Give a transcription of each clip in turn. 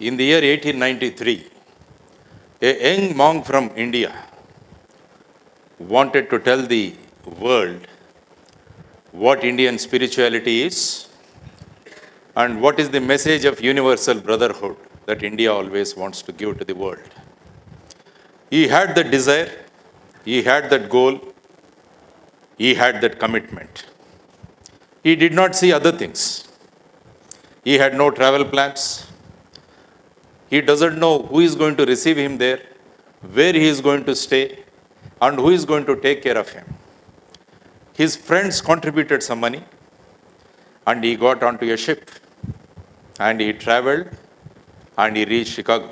In the year 1893, a young monk from India wanted to tell the world what Indian spirituality is and what is the message of universal brotherhood that India always wants to give to the world. He had that desire, he had that goal, he had that commitment. He did not see other things. He had no travel plans. He doesn't know who is going to receive him there, where he is going to stay, and who is going to take care of him. His friends contributed some money, and he got onto a ship, and he traveled, and he reached Chicago.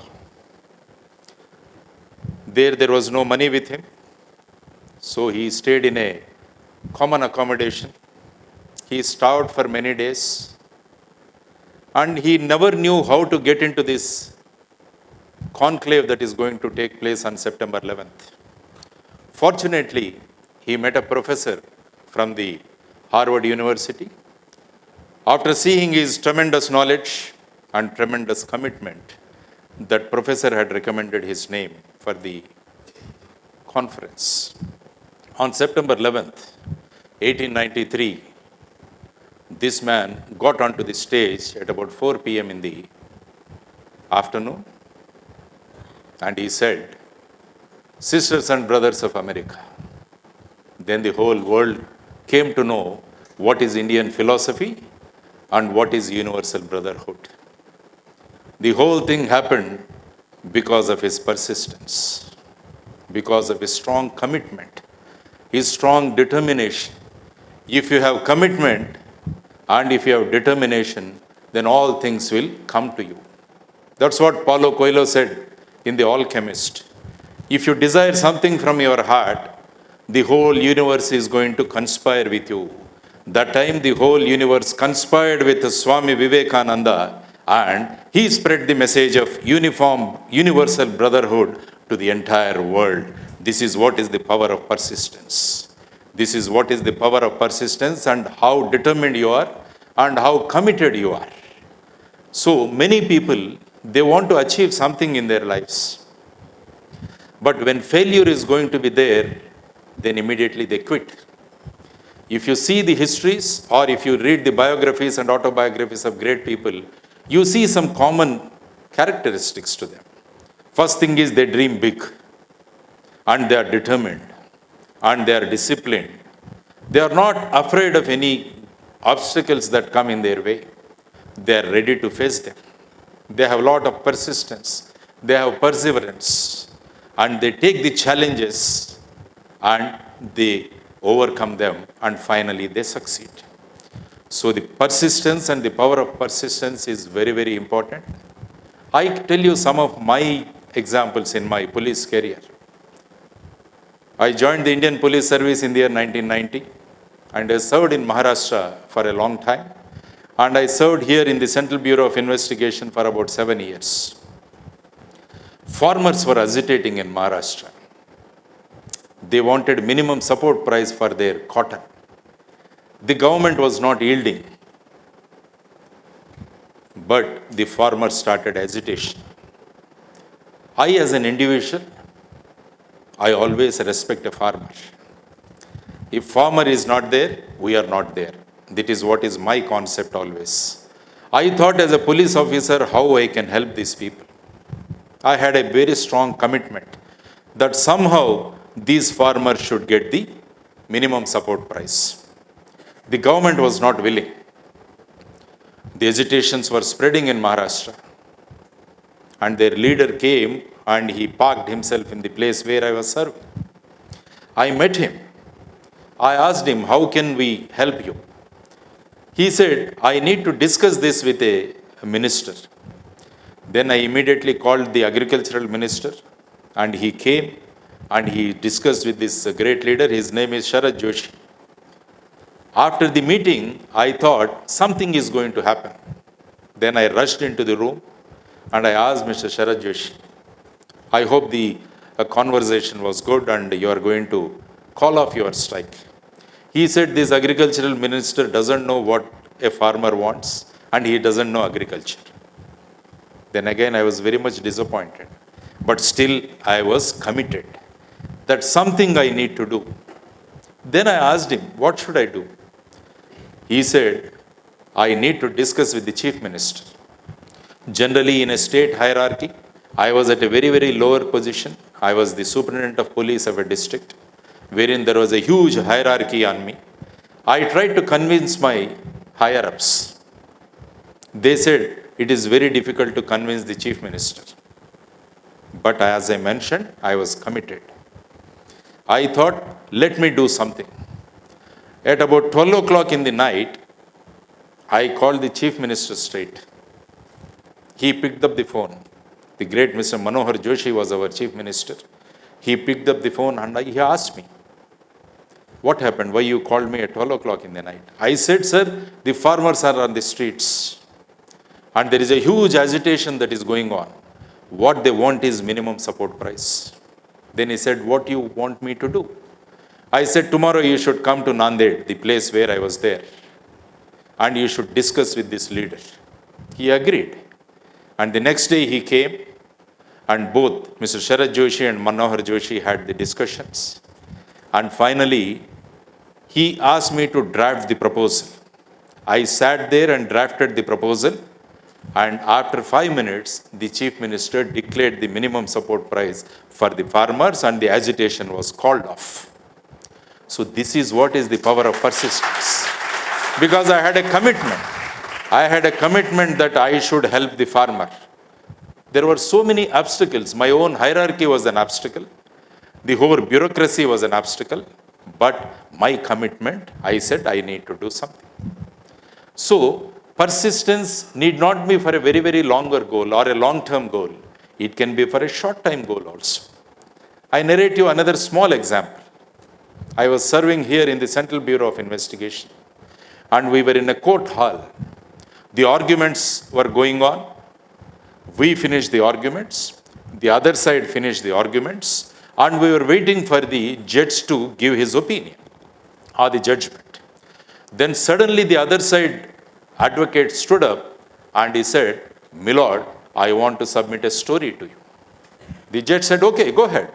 There was no money with him, so he stayed in a common accommodation. He starved for many days, and he never knew how to get into this conclave that is going to take place on September 11th. Fortunately, he met a professor from the Harvard University. After seeing his tremendous knowledge and tremendous commitment, that professor had recommended his name for the conference. On September 11th, 1893, this man got onto the stage at about 4 p.m. in the afternoon, and he said, "Sisters and brothers of America." Then the whole world came to know what is Indian philosophy and what is universal brotherhood. The whole thing happened because of his persistence, because of his strong commitment, his strong determination. If you have commitment and if you have determination, then all things will come to you. That's what Paulo Coelho said in The Alchemist. If you desire something from your heart, the whole universe is going to conspire with you. That time the whole universe conspired with Swami Vivekananda, and he spread the message of universal brotherhood to the entire world. This is what is the power of persistence. This is what is the power of persistence, and how determined you are and how committed you are. So many people, they want to achieve something in their lives. But when failure is going to be there, then immediately they quit. If you see the histories, or if you read the biographies and autobiographies of great people, you see some common characteristics to them. First thing is they dream big, and they are determined, and they are disciplined. They are not afraid of any obstacles that come in their way. They are ready to face them. They have a lot of persistence. They have perseverance, and they take the challenges and they overcome them, and finally they succeed. So the persistence and the power of persistence is very, very important. I tell you some of my examples in my police career. I joined the Indian Police Service in the year 1990, and I served in Maharashtra for a long time. And I served here in the Central Bureau of Investigation for about 7 years. Farmers were agitating in Maharashtra. They wanted minimum support price for their cotton. The government was not yielding, but the farmers started agitation. I, as an individual, I always respect a farmer. If farmer is not there, we are not there. That is what is my concept always. I thought as a police officer how I can help these people. I had a very strong commitment that somehow these farmers should get the minimum support price. The government was not willing. The agitations were spreading in Maharashtra, and their leader came and he parked himself in the place where I was serving. I met him. I asked him, "How can we help you?" He said, "I need to discuss this with a minister." Then I immediately called the agricultural minister, and he came and he discussed with this great leader. His name is Sharad Joshi. After the meeting, I thought something is going to happen. Then I rushed into the room and I asked Mr. Sharad Joshi, "I hope the conversation was good and you are going to call off your strike." He said, "This agricultural minister doesn't know what a farmer wants, and he doesn't know agriculture." Then again, I was very much disappointed. But still, I was committed. That's something I need to do. Then I asked him, what should I do? He said, I need to discuss with the chief minister. Generally, in a state hierarchy, I was at a very, very lower position. I was the superintendent of police of a district, wherein there was a huge hierarchy on me. I tried to convince my higher ups. They said, it is very difficult to convince the chief minister. But as I mentioned, I was committed. I thought, let me do something. At about 12 o'clock in the night, I called the chief minister straight. He picked up the phone. The great Mr. Manohar Joshi was our chief minister. He picked up the phone and he asked me, what happened? Why you called me at 12 o'clock in the night? I said, sir, the farmers are on the streets and there is a huge agitation that is going on. What they want is minimum support price. Then he said, what do you want me to do? I said, tomorrow you should come to Nanded, the place where I was there, and you should discuss with this leader. He agreed. And the next day he came, and both Mr. Sharad Joshi and Manohar Joshi had the discussions. And finally, he asked me to draft the proposal. I sat there and drafted the proposal. And after 5 minutes, the chief minister declared the minimum support price for the farmers and the agitation was called off. So this is what is the power of persistence. Because I had a commitment. I had a commitment that I should help the farmer. There were so many obstacles. My own hierarchy was an obstacle. The whole bureaucracy was an obstacle. But my commitment, I said I need to do something. So persistence need not be for a very, very longer goal or a long-term goal. It can be for a short-time goal also. I narrate you another small example. I was serving here in the Central Bureau of Investigation, and we were in a court hall. The arguments were going on. We finished the arguments. The other side finished the arguments, and we were waiting for the judge to give his opinion or the judgment. Then suddenly the other side advocate stood up and he said, "Milord, I want to submit a story to you." The judge said, "Okay, go ahead."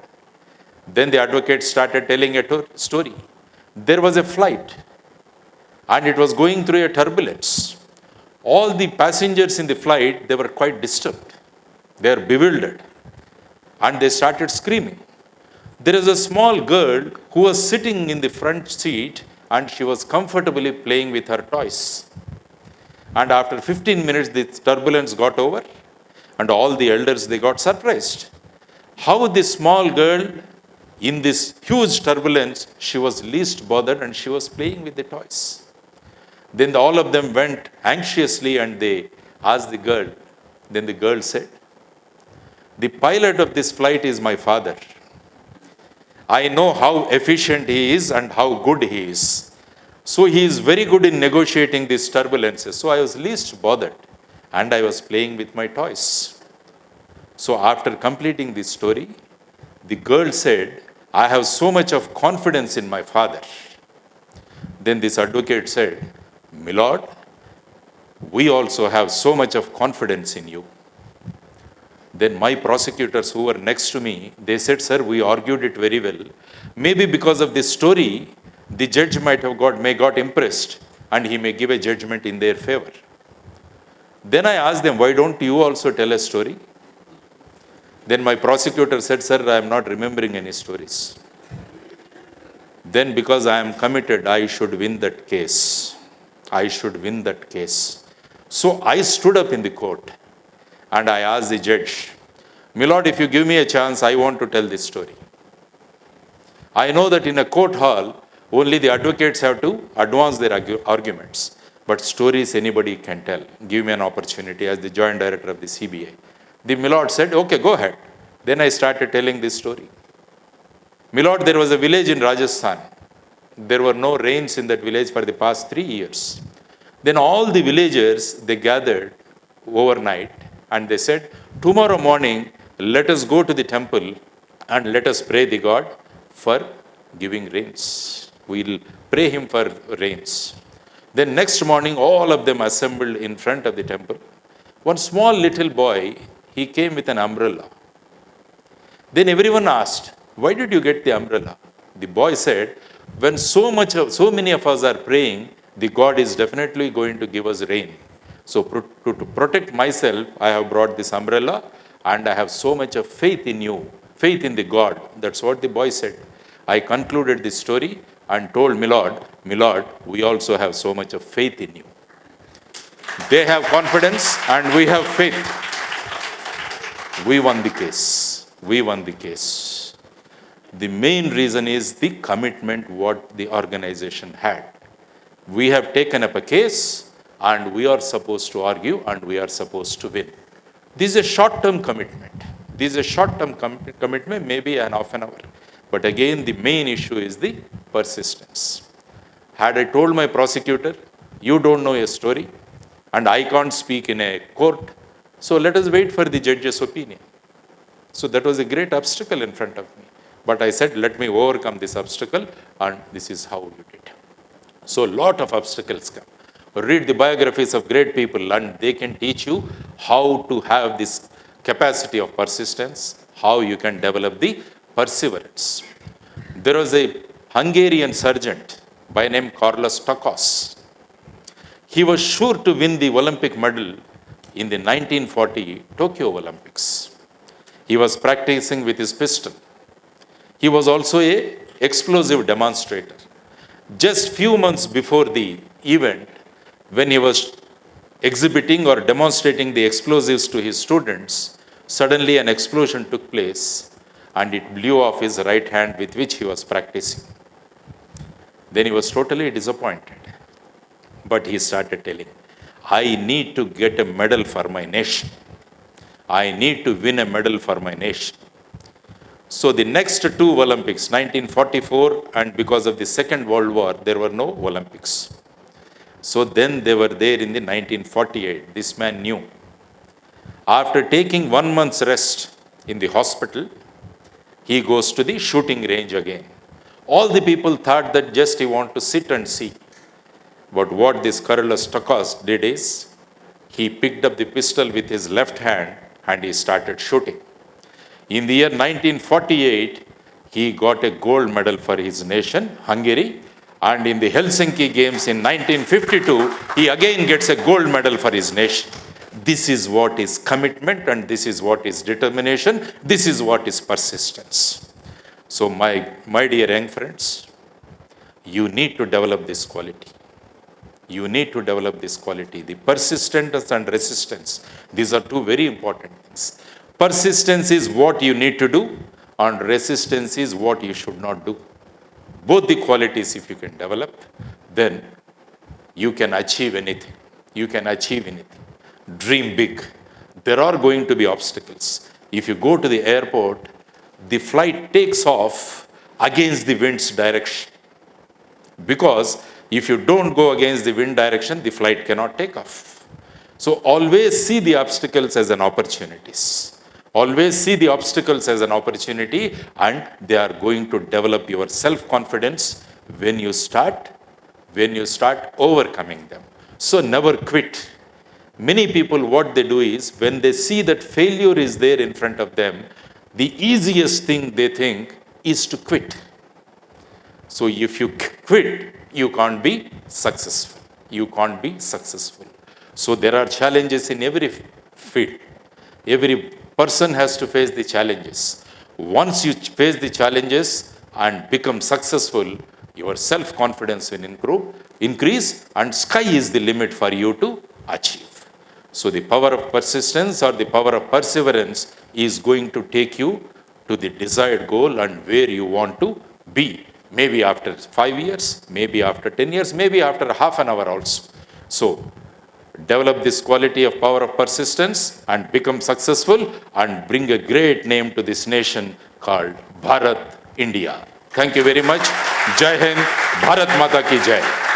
Then the advocate started telling a story. There was a flight and it was going through a turbulence. All the passengers in the flight, they were quite disturbed. They were bewildered and they started screaming. There is a small girl who was sitting in the front seat and she was comfortably playing with her toys. And after 15 minutes, the turbulence got over and all the elders, they got surprised. How this small girl, in this huge turbulence, she was least bothered and she was playing with the toys. Then all of them went anxiously and they asked the girl. Then the girl said, "The pilot of this flight is my father. I know how efficient he is and how good he is. So he is very good in negotiating these turbulences. So I was least bothered and I was playing with my toys." So after completing this story, the girl said, "I have so much of confidence in my father." Then this advocate said, "Milord, we also have so much of confidence in you." Then my prosecutors who were next to me, they said, "Sir, we argued it very well. Maybe because of this story, the judge may got impressed and he may give a judgment in their favor." Then I asked them, "Why don't you also tell a story?" Then my prosecutor said, "Sir, I am not remembering any stories." Then because I am committed, I should win that case. I should win that case. So I stood up in the court and I asked the judge, "Milord, if you give me a chance, I want to tell this story. I know that in a court hall, only the advocates have to advance their arguments. But stories anybody can tell. Give me an opportunity as the joint director of the CBI." The Milord said, "Okay, go ahead." Then I started telling this story. "Milord, there was a village in Rajasthan. There were no rains in that village for the past 3 years. Then all the villagers, they gathered overnight and they said, 'Tomorrow morning, let us go to the temple and let us pray the God for giving rains. We'll pray him for rains.' Then next morning, all of them assembled in front of the temple. One small little boy, he came with an umbrella. Then everyone asked, why did you get the umbrella? The boy said, when so many of us are praying, the God is definitely going to give us rain. So to protect myself, I have brought this umbrella, and I have so much of faith in you, faith in the God. That's what the boy said. I concluded this story and told Milord, we also have so much of faith in you. They have confidence and we have faith. We won the case. We won the case. The main reason is the commitment what the organization had. We have taken up a case and we are supposed to argue and we are supposed to win. This is a short-term commitment. This is a short-term commitment, maybe an half an hour. But again, the main issue is the persistence. Had I told my prosecutor, you don't know a story and I can't speak in a court, so let us wait for the judge's opinion. So that was a great obstacle in front of me. But I said, let me overcome this obstacle, and this is how you did. So a lot of obstacles come. Read the biographies of great people and they can teach you how to have this capacity of persistence, how you can develop the perseverance. There was a Hungarian sergeant by name Carlos Takos. He was sure to win the Olympic medal in the 1940 Tokyo Olympics. He was practicing with his pistol. He was also a explosive demonstrator. Just few months before the event, when he was exhibiting or demonstrating the explosives to his students, suddenly an explosion took place and it blew off his right hand with which he was practicing. Then he was totally disappointed. But he started telling, I need to get a medal for my nation. I need to win a medal for my nation. So the next two Olympics, 1944, and because of the Second World War, there were no Olympics. So then they were there in the 1948. This man knew. After taking 1 month's rest in the hospital, he goes to the shooting range again. All the people thought that just he want to sit and see. But what this Carlos Takos did is, he picked up the pistol with his left hand and he started shooting. In the year 1948, he got a gold medal for his nation, Hungary, and in the Helsinki Games in 1952, he again gets a gold medal for his nation. This is what is commitment and this is what is determination. This is what is persistence. So my dear young friends, you need to develop this quality. You need to develop this quality. The persistence and resistance, these are two very important things. Persistence is what you need to do, and resistance is what you should not do. Both the qualities, if you can develop, then you can achieve anything. You can achieve anything. Dream big. There are going to be obstacles. If you go to the airport, the flight takes off against the wind's direction. Because if you don't go against the wind direction, the flight cannot take off. So always see the obstacles as an opportunities. Always see the obstacles as an opportunity, and they are going to develop your self-confidence when you start overcoming them. So never quit. Many people, what they do is, when they see that failure is there in front of them, the easiest thing they think is to quit. So if you quit, you can't be successful. You can't be successful. So there are challenges in every field. Every person has to face the challenges. Once you face the challenges and become successful, your self-confidence will increase, and sky is the limit for you to achieve. So the power of persistence or the power of perseverance is going to take you to the desired goal and where you want to be. Maybe after 5 years, maybe after 10 years, maybe after half an hour also. So develop this quality of power of persistence and become successful and bring a great name to this nation called Bharat, India. Thank you very much. Jai Hind, Bharat Mata ki Jai.